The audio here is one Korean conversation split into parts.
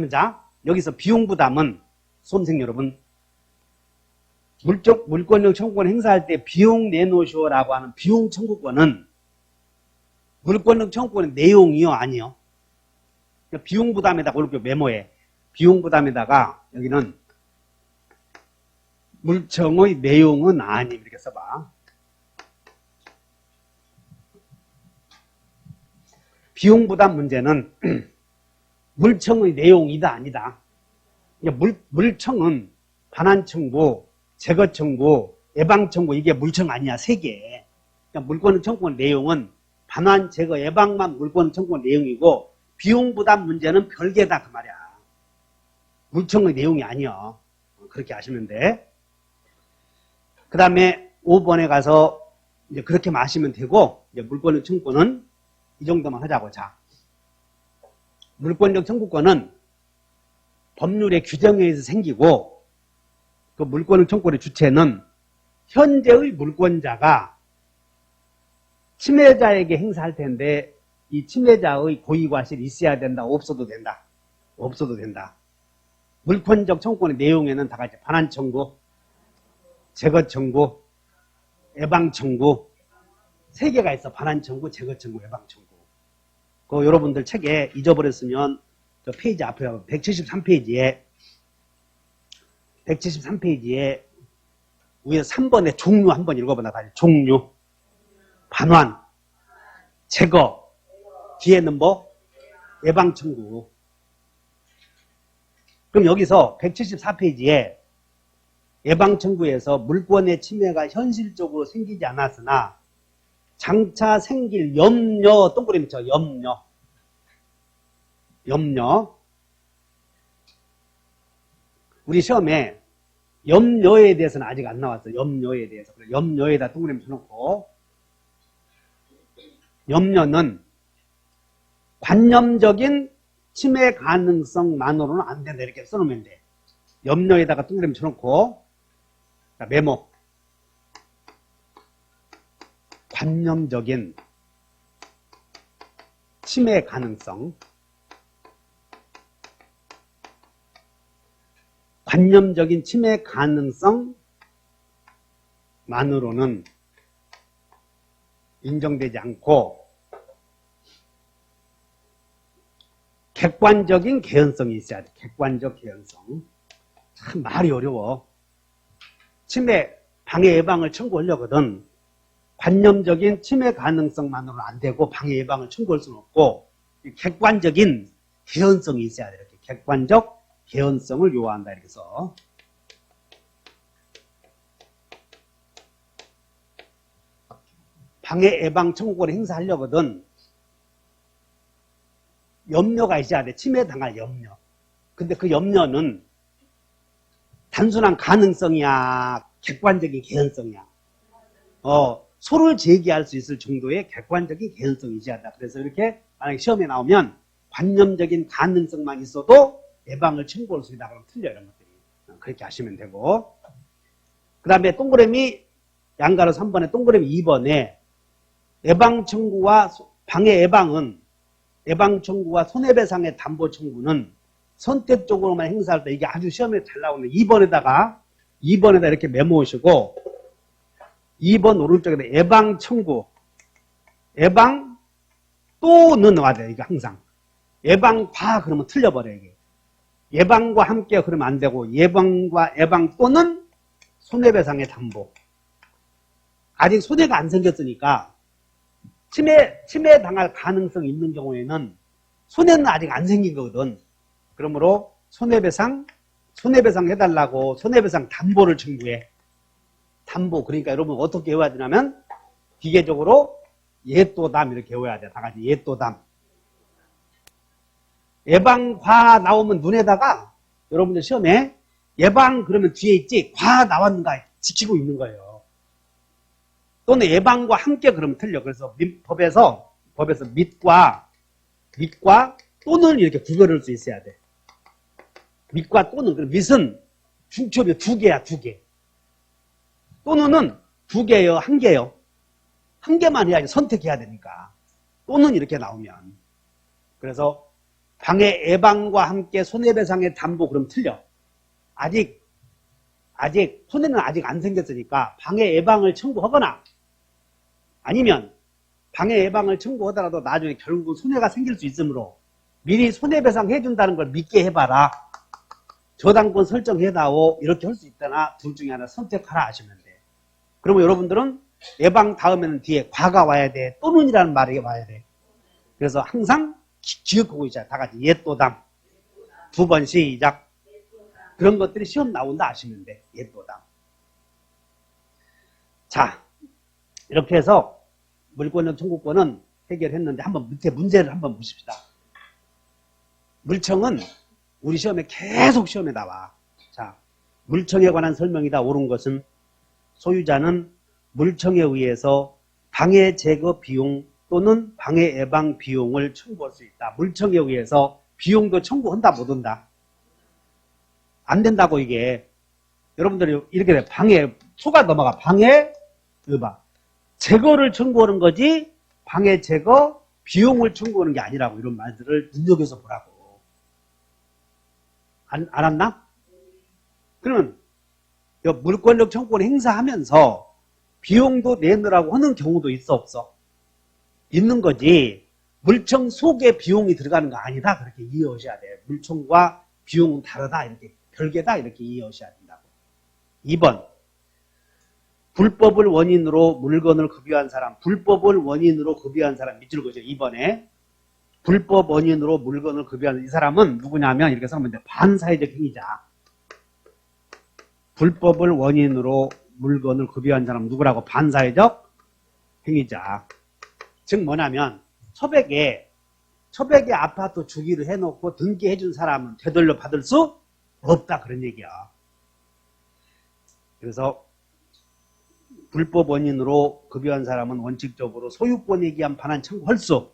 그러면 자, 여기서 비용부담은 수험생 여러분, 물권적 청구권 행사할 때 비용 내놓으시오라고 하는 비용 청구권은 물권적 청구권의 내용이요, 아니요? 비용 부담에다가 이렇게 메모해. 비용 부담에다가 여기는 물청의 내용은 아님 이렇게 써봐. 비용 부담 문제는 물청의 내용이다 아니다. 물청은 반환 청구, 제거 청구, 예방 청구 이게 물청 아니야 세 개. 그러니까 물권 청구권 내용은 반환, 제거, 예방만 물권 청구권 내용이고 비용 부담 문제는 별개다 그 말이야. 물청의 내용이 아니야. 그렇게 아시면 돼. 그 다음에 5번에 가서 이제 그렇게 마시면 되고 이제 물권적 청구권은 이 정도만 하자고. 자, 물권적 청구권은 법률의 규정에 의해서 생기고 그 물권적 청구권의 주체는 현재의 물권자가 침해자에게 행사할 텐데 이 침해자의 고의과실이 있어야 된다, 없어도 된다. 없어도 된다. 물권적 청구권의 내용에는 다 같이 반환 청구, 제거 청구, 예방 청구 세 개가 있어. 반환 청구, 제거 청구, 예방 청구. 그 여러분들 책에 잊어버렸으면 저 페이지 앞에 173페이지에 위에 3번에 종류 한번 읽어봐. 나가지. 종류, 반환, 제거, 뒤에는 뭐? 예방 청구. 그럼 여기서 174페이지에 예방 청구에서 물권의 침해가 현실적으로 생기지 않았으나 장차 생길 염려, 동그라미 쳐, 염려. 우리 시험에 염려에 대해서는 아직 안 나왔어. 염려에 대해서. 염려에다 동그라미 쳐놓고. 염려는 관념적인 침해 가능성만으로는 안 된다. 이렇게 써놓으면 돼. 염려에다가 동그라미 쳐놓고. 자, 메모. 관념적인 침해 가능성. 관념적인 침해 가능성만으로는 인정되지 않고 객관적인 개연성이 있어야 돼. 객관적 개연성. 참 말이 어려워. 침해, 방해 예방을 청구하려거든 관념적인 침해 가능성만으로는 안 되고 방해 예방을 청구할 수는 없고 객관적인 개연성이 있어야 돼. 이렇게 객관적 개연성을 요한다. 이렇게 써. 방해 예방 청구권을 행사하려거든 염려가 있어야 돼. 침해 당할 염려. 근데 그 염려는 단순한 가능성이야, 객관적인 개연성이야. 소를 제기할 수 있을 정도의 객관적인 개연성이 있어야 한다. 그래서 이렇게 만약에 시험에 나오면 관념적인 가능성만 있어도 예방을 청구할 수 있다. 그러면 틀려, 이런 것들이. 그렇게 하시면 되고. 그 다음에 동그라미, 양가로 3번에 동그라미 2번에 예방 청구와 방해 예방은 예방 청구와 손해배상의 담보 청구는 선택적으로만 행사할 때 이게 아주 시험에 잘 나오는 2번에다 이렇게 메모하시고 2번 오른쪽에다 예방 청구, 예방 또는 넣어야 돼요. 이게 항상. 예방과 그러면 틀려버려요. 이게. 예방과 함께 그러면 안 되고 예방과 예방 또는 손해배상의 담보. 아직 손해가 안 생겼으니까 침해 당할 가능성이 있는 경우에는 손해는 아직 안 생긴 거거든. 그러므로 손해배상 해달라고 손해배상 담보를 청구해. 담보. 그러니까 여러분 어떻게 외워야 되냐면 기계적으로 예또담 이렇게 외워야 돼. 다 같이 예또담. 예방과 나오면 눈에다가 여러분들 시험에 예방 그러면 뒤에 있지 과 나왔는가 지키고 있는 거예요. 또는 예방과 함께 그러면 틀려. 그래서 법에서 밑과 또는 이렇게 구별할 수 있어야 돼. 밑과 또는. 그럼 밑은 중첩이 두 개야, 두 개. 또는은 두 개요, 한 개요. 한 개만 해야지 선택해야 되니까. 또는 이렇게 나오면. 그래서 방해 예방과 함께 손해배상의 담보 그럼 틀려. 아직 손해는 아직 안 생겼으니까 방해 예방을 청구하거나 아니면 방해 예방을 청구하더라도 나중에 결국은 손해가 생길 수 있으므로 미리 손해배상 해준다는 걸 믿게 해봐라. 저당권 설정해다오. 이렇게 할 수 있다나 둘 중에 하나 선택하라 하시면 돼. 그러면 여러분들은 예방 다음에는 뒤에 과가 와야 돼. 또는이라는 말이 와야 돼. 그래서 항상 기억하고 있자. 다 같이 옛도당. 두 번 시작. 그런 것들이 시험 나온다 하시면 돼. 옛도당. 자, 이렇게 해서 물권력 청구권은 해결했는데 한번 밑에 문제를 한번 보십시다. 물청은 우리 시험에 계속 시험에 나와. 자, 물청에 관한 설명이다. 옳은 것은 소유자는 물청에 의해서 방해 제거 비용 또는 방해 예방 비용을 청구할 수 있다. 물청에 의해서 비용도 청구한다 못한다? 안 된다고 이게. 여러분들이 이렇게 돼. 방해, 소가 넘어가. 방해, 예방. 제거를 청구하는 거지 방해 제거 비용을 청구하는 게 아니라고. 이런 말들을 눈여겨서 보라고. 알았나? 그러면 물권력 청구권을 행사하면서 비용도 내놓으라고 하는 경우도 있어 없어? 있는 거지. 물청 속에 비용이 들어가는 거 아니다. 그렇게 이해하셔야 돼. 물청과 비용은 다르다. 이렇게 별개다. 이렇게 이해하셔야 된다고. 2번. 불법을 원인으로 물건을 급여한 사람. 불법을 원인으로 급여한 사람 밑줄 그죠. 2번에. 불법 원인으로 물건을 급여한 이 사람은 누구냐면 이렇게 써면 돼. 반사회적 행위자. 불법을 원인으로 물건을 급여한 사람 누구라고? 반사회적 행위자. 즉 뭐냐면 처백에 아파트 주기를 해놓고 등기해준 사람은 되돌려 받을 수 없다. 그런 얘기야. 그래서 불법 원인으로 급여한 사람은 원칙적으로 소유권에 기한 반환 청구할 수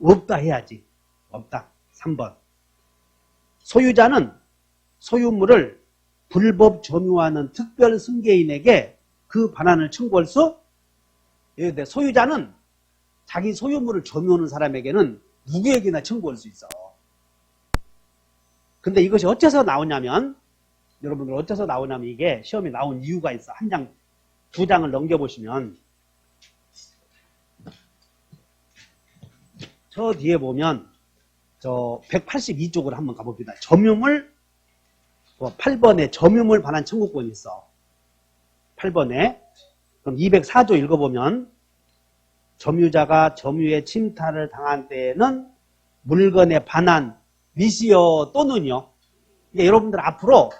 없다 해야지. 없다. 3번. 소유자는 소유물을 불법 점유하는 특별 승계인에게 그 반환을 청구할 수 있는데 소유자는 자기 소유물을 점유하는 사람에게는 누구에게나 청구할 수 있어. 근데 이것이 어째서 나오냐면 여러분들 어째서 나오냐면 이게 시험에 나온 이유가 있어. 한 장, 두 장을 넘겨보시면 저 뒤에 보면 저 182쪽으로 한번 가봅니다. 점유물 8번에 점유물 반환 청구권이 있어. 8번에 그럼 204조 읽어보면 점유자가 점유의 침탈을 당한 때에는 물건의 반환 밋이요 또는요. 이게 여러분들 앞으로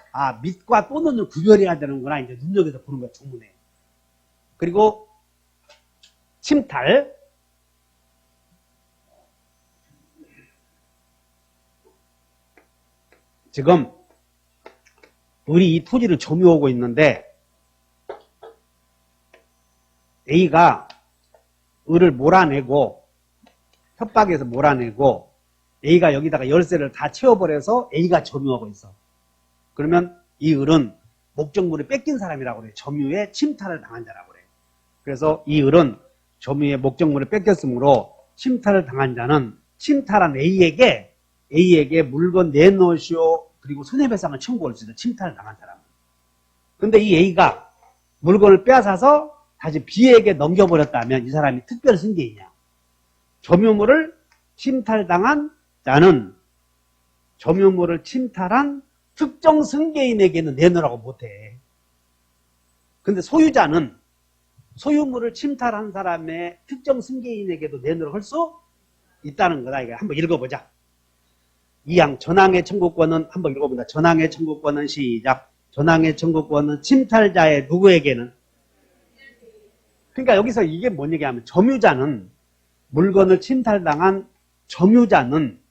밋과 또는을 구별해야 되는구나 이제 눈여겨서 보는 거야 조문에. 그리고 침탈 지금 우리 이 토지를 점유하고 있는데 A가 을을 몰아내고 협박해서 몰아내고 A가 여기다가 열쇠를 다 채워버려서 A가 점유하고 있어. 그러면 이 을은 목적물을 뺏긴 사람이라고 그래. 점유에 침탈을 당한 자라고 그래. 그래서 이 을은 점유의 목적물을 뺏겼으므로 침탈을 당한 자는 침탈한 A에게 물건 내놓으시오 그리고 손해배상을 청구할 수 있어. 침탈을 당한 사람은. 근데 이 A가 물건을 빼앗아서 다시 B에게 넘겨버렸다면 이 사람이 특별 승계이냐. 점유물을 침탈당한 자는 점유물을 침탈한 특정 승계인에게는 내놓으라고 못해. 근데 소유자는 소유물을 침탈한 사람의 특정 승계인에게도 내놓으라고 할 수 있다는 거다. 이거 한번 읽어보자. 2항 전항의 청구권은 한번 읽어본다. 전항의 청구권은 시작. 전항의 청구권은 침탈자의 누구에게는? 그러니까 여기서 이게 뭔 얘기하면 점유자는 물건을 침탈당한 점유자는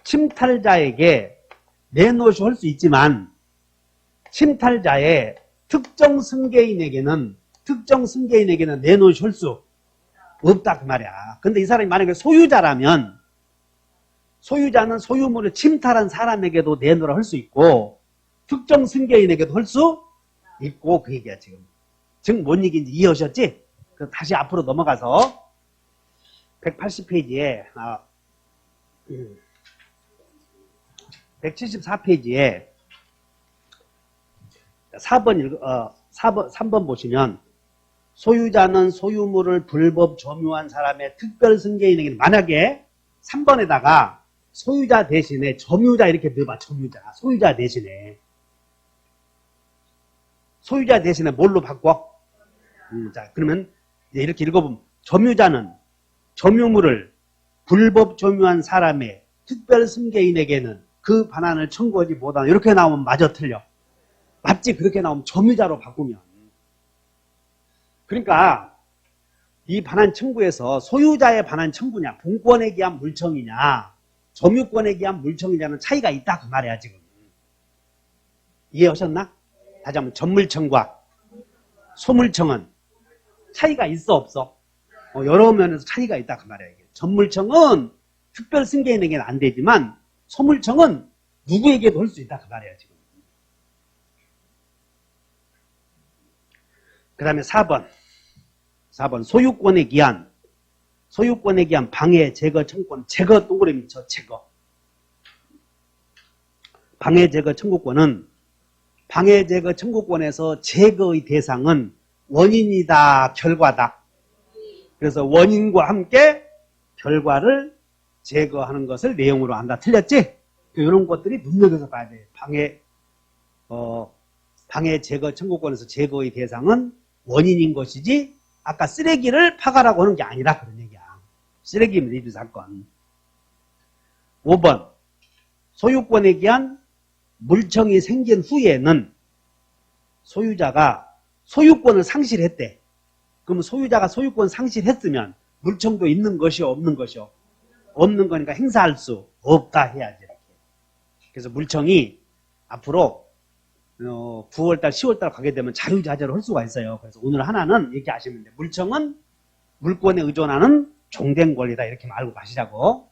침탈자에게 내놓으시오 할 수 있지만 침탈자의 특정 승계인에게는 내놓으시오 할 수 없다 그 말이야. 근데 이 사람이 만약에 소유자라면 소유자는 소유물을 침탈한 사람에게도 내놓으라 할 수 있고 특정 승계인에게도 할 수 있고 그 얘기야 지금. 즉 뭔 얘기인지 이해하셨지? 다시 앞으로 넘어가서 180페이지에 174페이지에 3번 보시면 소유자는 소유물을 불법 점유한 사람의 특별 승계인에게 만약에 3번에다가 소유자 대신에 점유자 이렇게 넣어봐. 소유자 대신에 뭘로 바꿔? 자, 그러면 이렇게 읽어보면 점유자는 점유물을 불법 점유한 사람의 특별 승계인에게는 그 반환을 청구하지 못하는 이렇게 나오면 맞아 틀려? 맞지? 그렇게 나오면 점유자로 바꾸면. 그러니까 이 반환 청구에서 소유자의 반환 청구냐, 본권에 기한 물청이냐, 점유권에 기한 물청이냐는 차이가 있다 그 말이야 지금. 이해하셨나? 다시 한번 전물청과 소물청은 차이가 있어 없어? 여러 면에서 차이가 있다 그 말이야. 이게. 전물청은 특별 승계인에게는 안 되지만 소물청은 누구에게도 할 수 있다 그 말이야 지금. 그 다음에 4번 소유권에 기한 방해, 제거, 청구권. 제거 동그라미 쳐. 제거. 방해, 제거, 청구권은 방해, 제거, 청구권에서 제거의 대상은 원인이다, 결과다. 그래서 원인과 함께 결과를 제거하는 것을 내용으로 안다. 틀렸지? 이런 것들이 눈여겨서 봐야 돼. 방해, 제거, 청구권에서 제거의 대상은 원인인 것이지 아까 쓰레기를 파가라고 하는 게 아니라 그런 얘기야. 쓰레기 리뷰 사건. 5번 소유권에 기한 물청이 생긴 후에는 소유자가 소유권을 상실했대. 그러면 소유자가 소유권 상실했으면 물청도 있는 것이요 없는 것이요? 없는 거니까 행사할 수 없다 해야지. 이렇게. 그래서 물청이 앞으로 9월달 10월달 가게 되면 자유자재로 할 수가 있어요. 그래서 오늘 하나는 이렇게 아시면 돼요. 물청은 물권에 의존하는 종된 권리다 이렇게 알고 가시자고.